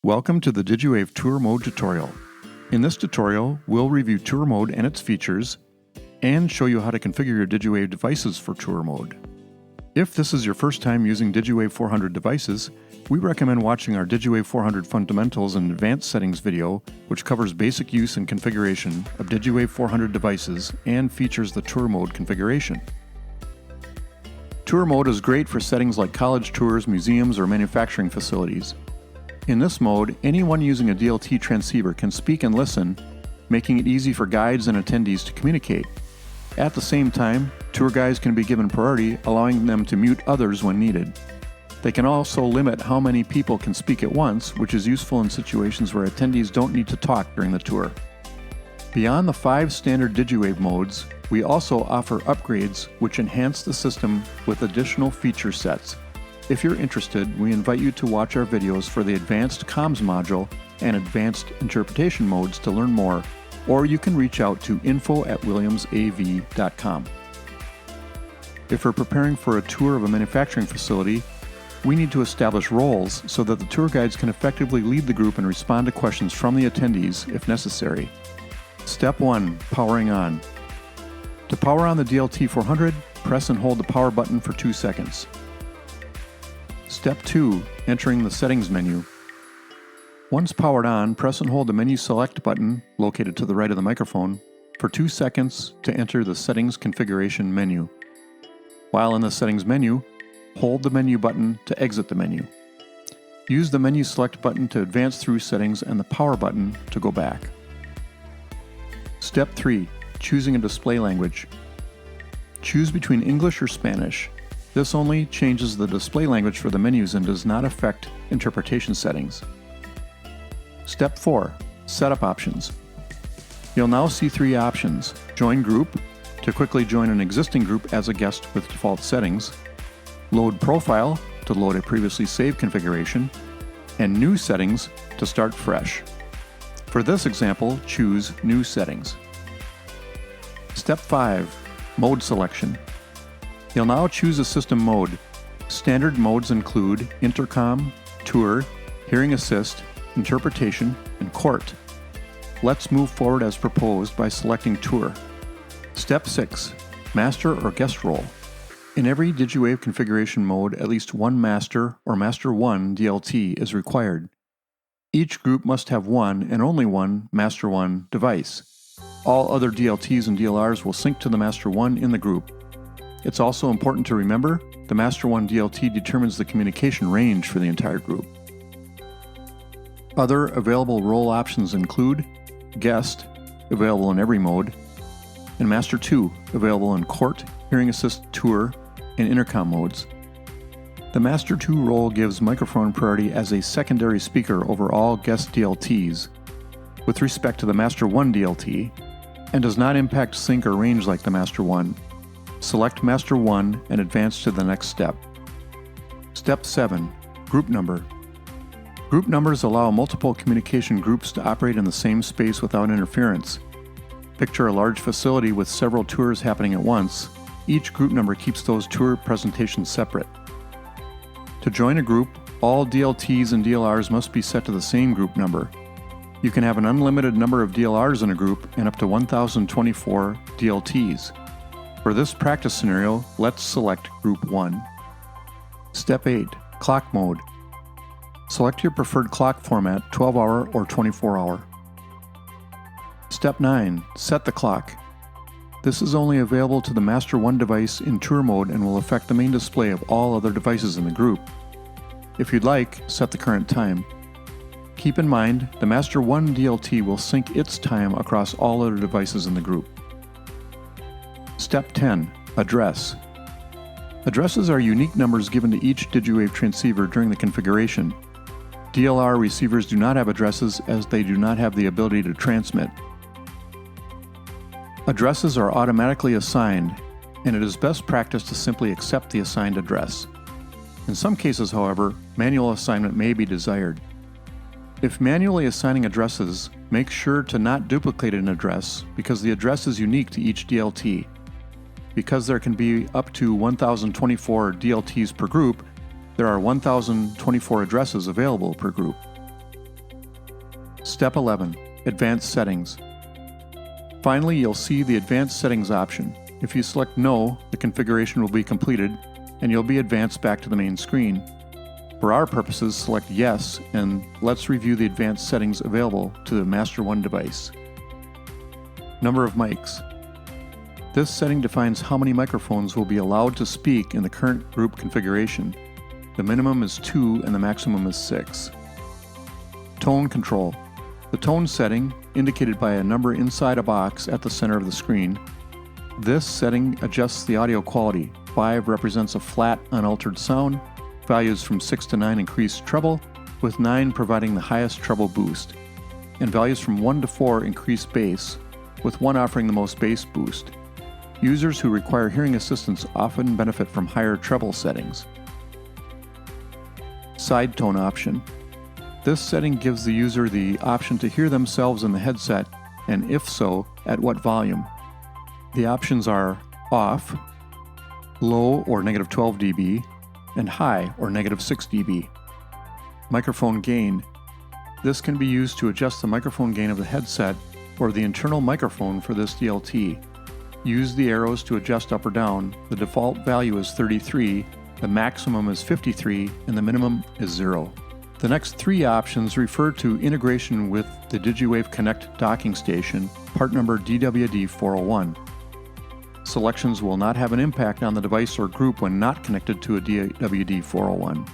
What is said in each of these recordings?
Welcome to the Digi-Wave Tour Mode tutorial. In this tutorial, we'll review Tour Mode and its features, and show you how to configure your Digi-Wave devices for Tour Mode. If this is your first time using Digi-Wave 400 devices, we recommend watching our Digi-Wave 400 Fundamentals and Advanced Settings video, which covers basic use and configuration of Digi-Wave 400 devices and features the Tour Mode configuration. Tour Mode is great for settings like college tours, museums, or manufacturing facilities. In this mode, anyone using a DLT transceiver can speak and listen, making it easy for guides and attendees to communicate. At the same time, tour guides can be given priority, allowing them to mute others when needed. They can also limit how many people can speak at once, which is useful in situations where attendees don't need to talk during the tour. Beyond the 5 standard Digi-Wave modes, we also offer upgrades which enhance the system with additional feature sets. If you're interested, we invite you to watch our videos for the Advanced Comms module and Advanced Interpretation modes to learn more, or you can reach out to info@williamsav.com. If we're preparing for a tour of a manufacturing facility, we need to establish roles so that the tour guides can effectively lead the group and respond to questions from the attendees if necessary. Step 1. Powering on. To power on the DLT 400, press and hold the power button for 2 seconds. Step 2. Entering the settings menu. Once powered on, press and hold the menu select button, located to the right of the microphone, for 2 seconds to enter the settings configuration menu. While in the settings menu, hold the menu button to exit the menu. Use the menu select button to advance through settings and the power button to go back. Step 3. Choosing a display language. Choose between English or Spanish. This only changes the display language for the menus and does not affect interpretation settings. Step 4. Setup options. You'll now see 3 options: Join Group, to quickly join an existing group as a guest with default settings; Load Profile, to load a previously saved configuration; and New Settings, to start fresh. For this example, choose New Settings. Step 5. Mode selection. You'll now choose a system mode. Standard modes include Intercom, Tour, Hearing Assist, Interpretation, and Court. Let's move forward as proposed by selecting Tour. Step 6. Master or Guest Role. In every Digi-Wave configuration mode, at least one Master or Master 1 DLT is required. Each group must have one and only one Master 1 device. All other DLTs and DLRs will sync to the Master 1 in the group. It's also important to remember, the Master 1 DLT determines the communication range for the entire group. Other available role options include Guest, available in every mode, and Master 2, available in Court, Hearing Assist, Tour, and Intercom modes. The Master 2 role gives microphone priority as a secondary speaker over all guest DLTs, with respect to the Master 1 DLT, and does not impact sync or range like the Master 1. Select Master 1 and advance to the next step. Step 7. Group number. Group numbers allow multiple communication groups to operate in the same space without interference. Picture a large facility with several tours happening at once. Each group number keeps those tour presentations separate. To join a group, all DLTs and DLRs must be set to the same group number. You can have an unlimited number of DLRs in a group and up to 1,024 DLTs. For this practice scenario, let's select Group 1. Step 8. Clock mode. Select your preferred clock format, 12-hour or 24-hour. Step 9. Set the clock. This is only available to the Master 1 device in tour mode and will affect the main display of all other devices in the group. If you'd like, set the current time. Keep in mind, the Master 1 DLT will sync its time across all other devices in the group. Step 10. Address. Addresses are unique numbers given to each Digi-Wave transceiver during the configuration. DLR receivers do not have addresses as they do not have the ability to transmit. Addresses are automatically assigned, and it is best practice to simply accept the assigned address. In some cases, however, manual assignment may be desired. If manually assigning addresses, make sure to not duplicate an address because the address is unique to each DLT. Because there can be up to 1,024 DLTs per group, there are 1,024 addresses available per group. Step 11. Advanced Settings. Finally, you'll see the Advanced Settings option. If you select No, the configuration will be completed and you'll be advanced back to the main screen. For our purposes, select Yes, and let's review the advanced settings available to the Master 1 device. Number of mics. This setting defines how many microphones will be allowed to speak in the current group configuration. The minimum is 2 and the maximum is 6. Tone control. The tone setting, indicated by a number inside a box at the center of the screen. This setting adjusts the audio quality. 5 represents a flat, unaltered sound. Values from 6 to 9 increase treble, with 9 providing the highest treble boost. And values from 1 to 4 increase bass, with 1 offering the most bass boost. Users who require hearing assistance often benefit from higher treble settings. Side tone option. This setting gives the user the option to hear themselves in the headset, and if so, at what volume. The options are off, low or -12 dB, and high or -6 dB. Microphone gain. This can be used to adjust the microphone gain of the headset or the internal microphone for this DLT. Use the arrows to adjust up or down. The default value is 33, the maximum is 53, and the minimum is 0. The next 3 options refer to integration with the Digi-Wave Connect docking station, part number DWD401. Selections will not have an impact on the device or group when not connected to a DWD401.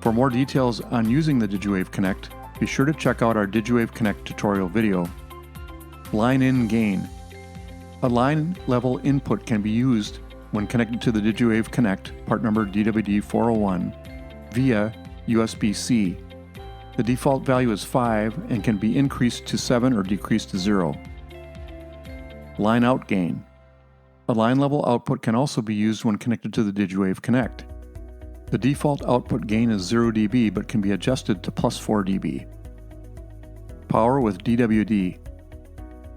For more details on using the Digi-Wave Connect, be sure to check out our Digi-Wave Connect tutorial video. Line-in gain. A line level input can be used when connected to the Digi-Wave Connect, part number DWD401, via USB-C. The default value is 5 and can be increased to 7 or decreased to 0. Line out gain. A line level output can also be used when connected to the Digi-Wave Connect. The default output gain is 0 dB but can be adjusted to +4 dB. Power with DWD.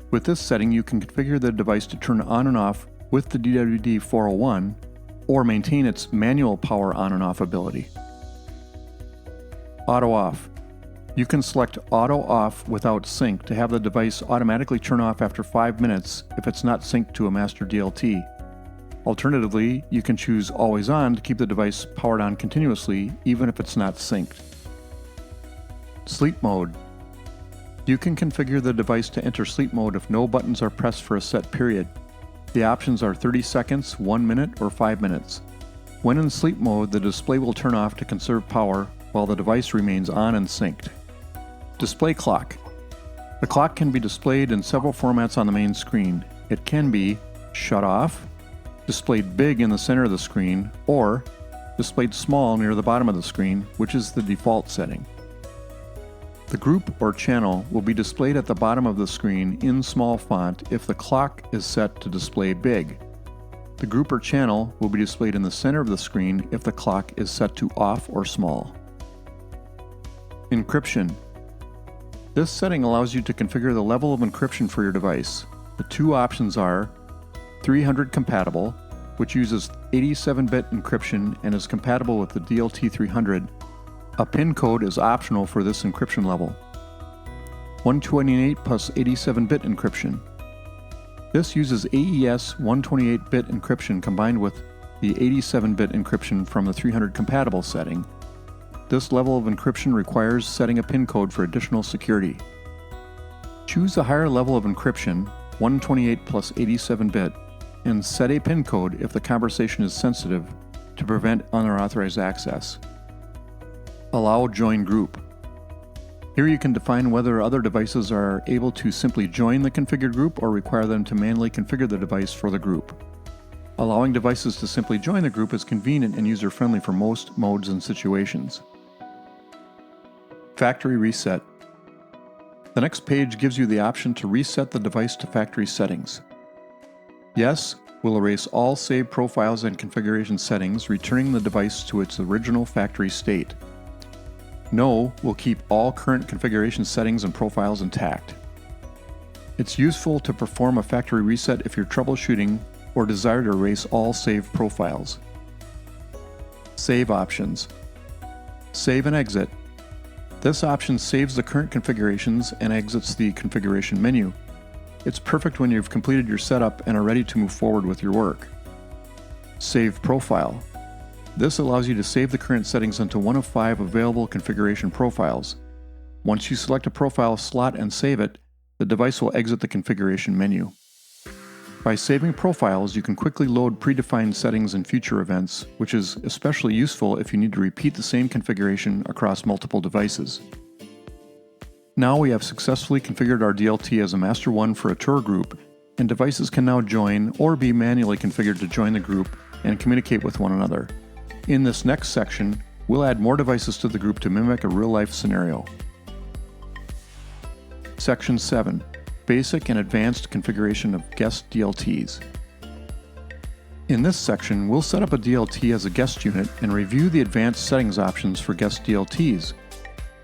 With this setting, you can configure the device to turn on and off with the DWD401 or maintain its manual power on and off ability. Auto off. You can select auto off without sync to have the device automatically turn off after 5 minutes if it's not synced to a master DLT. Alternatively, you can choose always on to keep the device powered on continuously even if it's not synced. Sleep mode. You can configure the device to enter sleep mode if no buttons are pressed for a set period. The options are 30 seconds, 1 minute, or 5 minutes. When in sleep mode, the display will turn off to conserve power while the device remains on and synced. Display clock. The clock can be displayed in several formats on the main screen. It can be shut off, displayed big in the center of the screen, or displayed small near the bottom of the screen, which is the default setting. The group or channel will be displayed at the bottom of the screen in small font if the clock is set to display big. The group or channel will be displayed in the center of the screen if the clock is set to off or small. Encryption. This setting allows you to configure the level of encryption for your device. The 2 options are 300 compatible, which uses 87-bit encryption and is compatible with the DLT300. A PIN code is optional for this encryption level. 128 plus 87-bit encryption. This uses AES 128-bit encryption combined with the 87-bit encryption from the 300 compatible setting. This level of encryption requires setting a PIN code for additional security. Choose a higher level of encryption, 128 plus 87-bit, and set a PIN code if the conversation is sensitive to prevent unauthorized access. Allow join group. Here you can define whether other devices are able to simply join the configured group or require them to manually configure the device for the group. Allowing devices to simply join the group is convenient and user-friendly for most modes and situations. Factory reset. The next page gives you the option to reset the device to factory settings. Yes will erase all saved profiles and configuration settings, returning the device to its original factory state. No will keep all current configuration settings and profiles intact. It's useful to perform a factory reset if you're troubleshooting or desire to erase all saved profiles. Save options. Save and exit. This option saves the current configurations and exits the configuration menu. It's perfect when you've completed your setup and are ready to move forward with your work. Save Profile. This allows you to save the current settings into one of 5 available configuration profiles. Once you select a profile slot and save it, the device will exit the configuration menu. By saving profiles, you can quickly load predefined settings in future events, which is especially useful if you need to repeat the same configuration across multiple devices. Now we have successfully configured our DLT as a Master 1 for a tour group, and devices can now join or be manually configured to join the group and communicate with one another. In this next section, we'll add more devices to the group to mimic a real-life scenario. Section 7. Basic and Advanced Configuration of Guest DLTs. In this section, we'll set up a DLT as a guest unit and review the advanced settings options for guest DLTs.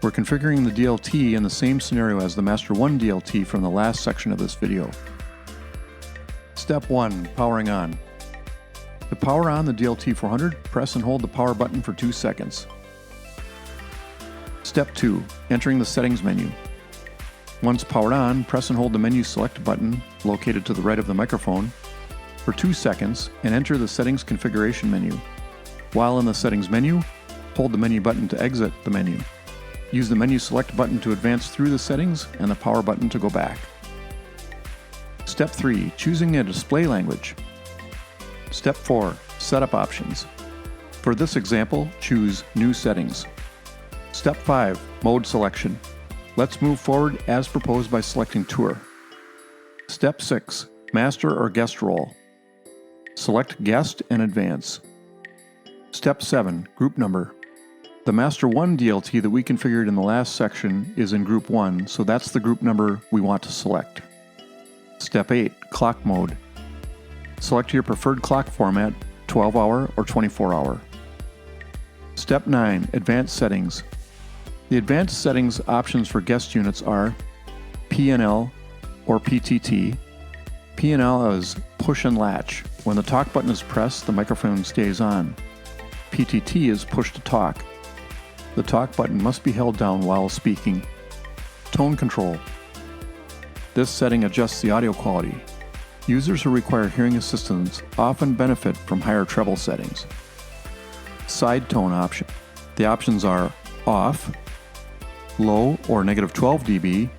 We're configuring the DLT in the same scenario as the Master 1 DLT from the last section of this video. Step 1. Powering on. To power on the DLT 400, press and hold the power button for 2 seconds. Step 2. Entering the settings menu. Once powered on, press and hold the menu select button, located to the right of the microphone, for 2 seconds and enter the settings configuration menu. While in the settings menu, hold the menu button to exit the menu. Use the menu select button to advance through the settings and the power button to go back. Step 3. Choosing a display language. Step 4. Setup options. For this example, choose New Settings. Step 5. Mode selection. Let's move forward as proposed by selecting Tour. Step 6. Master or Guest role. Select Guest and advance. Step 7. Group number. The Master 1 DLT that we configured in the last section is in Group 1, so that's the group number we want to select. Step 8. Clock mode. Select your preferred clock format, 12-hour or 24-hour. Step 9. Advanced settings. The advanced settings options for guest units are P&L or PTT. P&L is push and latch. When the talk button is pressed, the microphone stays on. PTT is push to talk. The talk button must be held down while speaking. Tone control. This setting adjusts the audio quality. Users who require hearing assistance often benefit from higher treble settings. Side tone option. The options are off, low or -12 dB,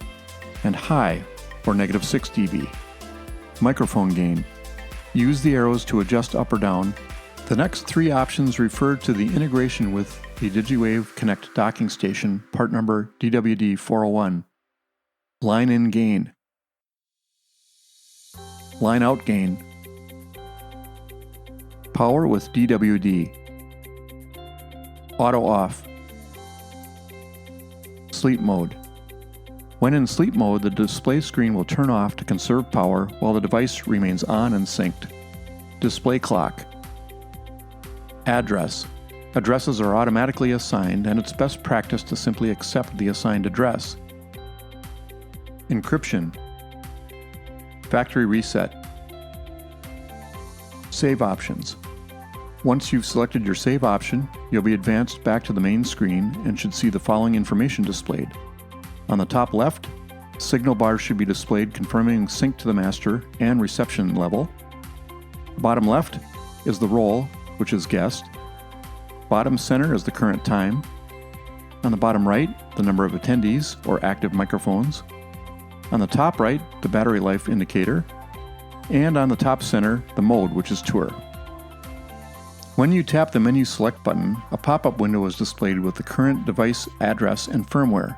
and high or -6 dB. Microphone gain. Use the arrows to adjust up or down. The next 3 options refer to the integration with the Digi-Wave Connect docking station, part number DWD401. Line in gain. Line out gain. Power with DWD. Auto off. Sleep mode. When in sleep mode, the display screen will turn off to conserve power while the device remains on and synced. Display clock. Address. Addresses are automatically assigned, and it's best practice to simply accept the assigned address. Encryption. Factory reset. Save options. Once you've selected your save option, you'll be advanced back to the main screen and should see the following information displayed. On the top left, signal bars should be displayed confirming sync to the master and reception level. Bottom left is the role, which is guest. Bottom center is the current time. On the bottom right, the number of attendees or active microphones. On the top right, the battery life indicator. And on the top center, the mode, which is tour. When you tap the menu select button, a pop-up window is displayed with the current device address and firmware.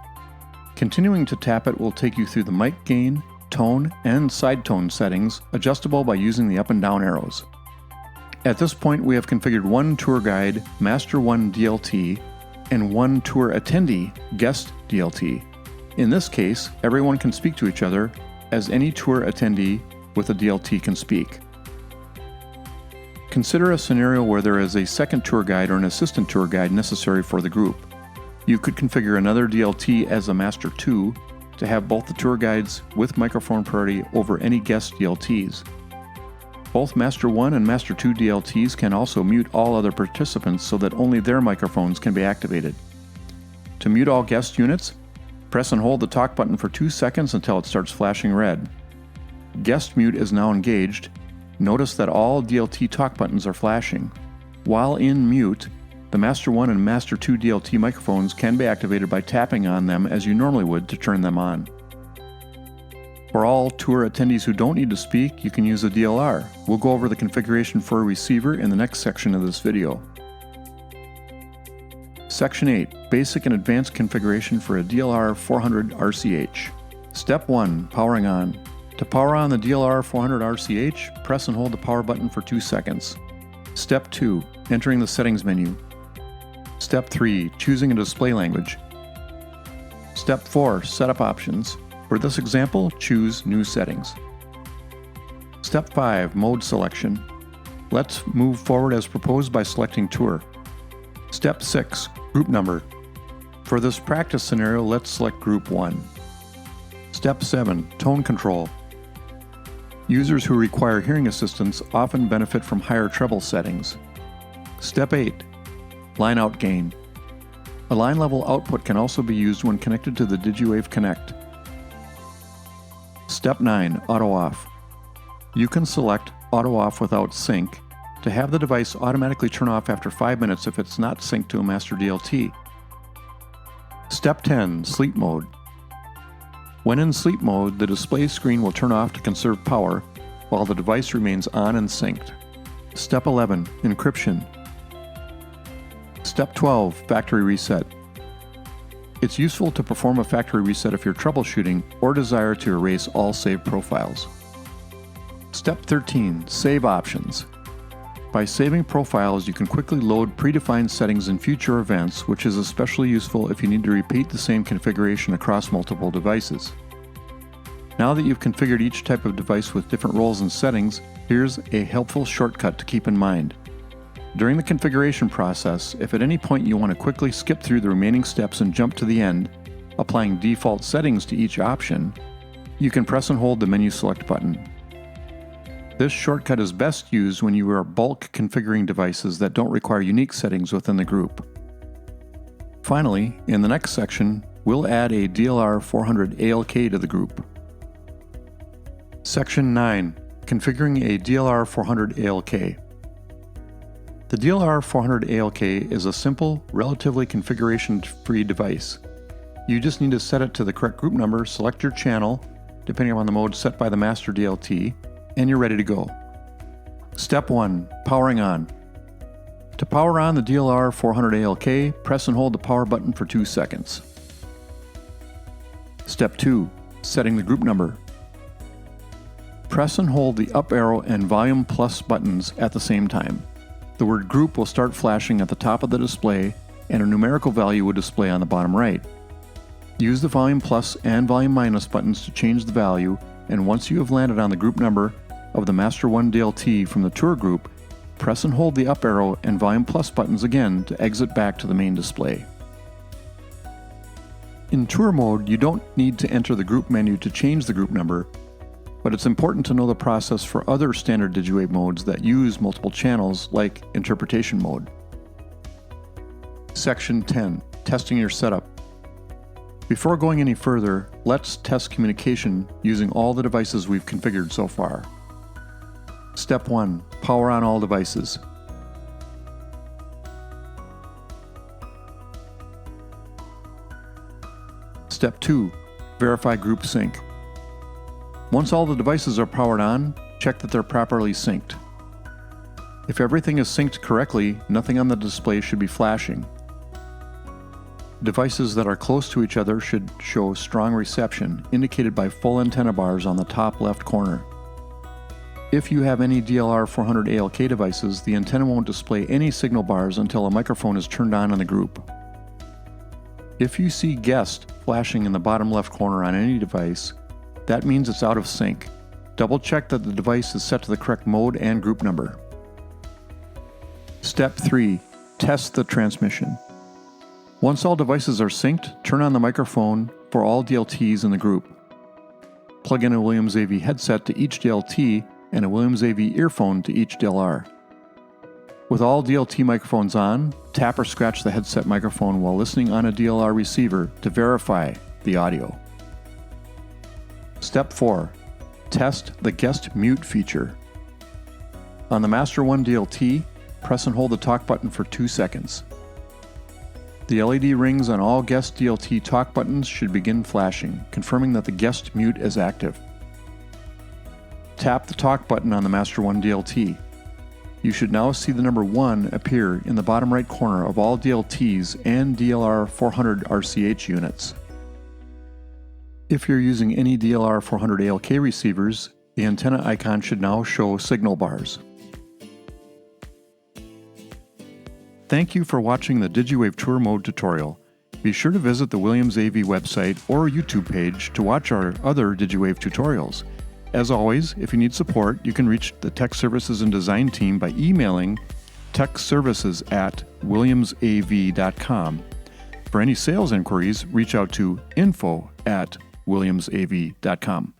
Continuing to tap it will take you through the mic gain, tone, and side tone settings, adjustable by using the up and down arrows. At this point, we have configured one tour guide, Master 1 DLT, and one tour attendee, Guest DLT. In this case, everyone can speak to each other, as any tour attendee with a DLT can speak. Consider a scenario where there is a second tour guide or an assistant tour guide necessary for the group. You could configure another DLT as a Master 2 to have both the tour guides with microphone priority over any guest DLTs. Both Master 1 and Master 2 DLTs can also mute all other participants so that only their microphones can be activated. To mute all guest units, press and hold the talk button for 2 seconds until it starts flashing red. Guest mute is now engaged. Notice that all DLT talk buttons are flashing. While in mute, the Master 1 and Master 2 DLT microphones can be activated by tapping on them as you normally would to turn them on. For all tour attendees who don't need to speak, you can use a DLR. We'll go over the configuration for a receiver in the next section of this video. Section 8. Basic and Advanced Configuration for a DLR 400 RCH. Step 1. Powering on. To power on the DLR 400 RCH, press and hold the power button for 2 seconds. Step 2. Entering the settings menu. Step 3. Choosing a display language. Step 4. Setup options. For this example, choose New Settings. Step 5. Mode selection. Let's move forward as proposed by selecting Tour. Step 6. Group number. For this practice scenario, let's select Group 1. Step 7. Tone control. Users who require hearing assistance often benefit from higher treble settings. Step 8. Line out gain. A line level output can also be used when connected to the Digi-Wave Connect. Step 9. Auto off. You can select Auto off without sync to have the device automatically turn off after 5 minutes if it's not synced to a master DLT. Step 10. Sleep mode. When in sleep mode, the display screen will turn off to conserve power while the device remains on and synced. Step 11. Encryption. Step 12. Factory reset. It's useful to perform a factory reset if you're troubleshooting or desire to erase all saved profiles. Step 13. Save options. By saving profiles, you can quickly load predefined settings in future events, which is especially useful if you need to repeat the same configuration across multiple devices. Now that you've configured each type of device with different roles and settings, here's a helpful shortcut to keep in mind. During the configuration process, if at any point you want to quickly skip through the remaining steps and jump to the end, applying default settings to each option, you can press and hold the menu select button. This shortcut is best used when you are bulk configuring devices that don't require unique settings within the group. Finally, in the next section, we'll add a DLR 400 ALK to the group. Section 9. Configuring a DLR 400 ALK. The DLR 400 ALK is a simple, relatively configuration-free device. You just need to set it to the correct group number, select your channel, depending on the mode set by the master DLT, and you're ready to go. Step 1. Powering on. To power on the DLR 400 ALK, press and hold the power button for 2 seconds. Step 2. Setting the group number. Press and hold the up arrow and volume plus buttons at the same time. The word group will start flashing at the top of the display, and a numerical value will display on the bottom right. Use the volume plus and volume minus buttons to change the value, and once you have landed on the group number of the Master 1 DLT from the tour group, press and hold the up arrow and volume plus buttons again to exit back to the main display. In tour mode, you don't need to enter the group menu to change the group number, but it's important to know the process for other standard Digi-Wave modes that use multiple channels, like interpretation mode. Section 10. Testing your setup. Before going any further, let's test communication using all the devices we've configured so far. Step 1. Power on all devices. Step 2. Verify group sync. Once all the devices are powered on, check that they're properly synced. If everything is synced correctly, nothing on the display should be flashing. Devices that are close to each other should show strong reception, indicated by full antenna bars on the top left corner. If you have any DLR 400 ALK devices, the antenna won't display any signal bars until a microphone is turned on in the group. If you see guest flashing in the bottom left corner on any device, that means it's out of sync. Double check that the device is set to the correct mode and group number. Step 3. Test the transmission. Once all devices are synced, turn on the microphone for all DLTs in the group. Plug in a Williams AV headset to each DLT and a Williams AV earphone to each DLR. With all DLT microphones on, tap or scratch the headset microphone while listening on a DLR receiver to verify the audio. Step 4. Test the guest mute feature. On the Master 1 DLT, press and hold the talk button for 2 seconds. The LED rings on all guest DLT talk buttons should begin flashing, confirming that the guest mute is active. Tap the talk button on the Master 1 DLT. You should now see the number 1 appear in the bottom right corner of all DLTs and DLR 400 RCH units. If you're using any DLR 400 ALK receivers, the antenna icon should now show signal bars. Thank you for watching the Digi-Wave Tour Mode tutorial. Be sure to visit the Williams AV website or YouTube page to watch our other Digi-Wave tutorials. As always, if you need support, you can reach the Tech Services and Design team by emailing techservices@williamsav.com. For any sales inquiries, reach out to info@williamsav.com.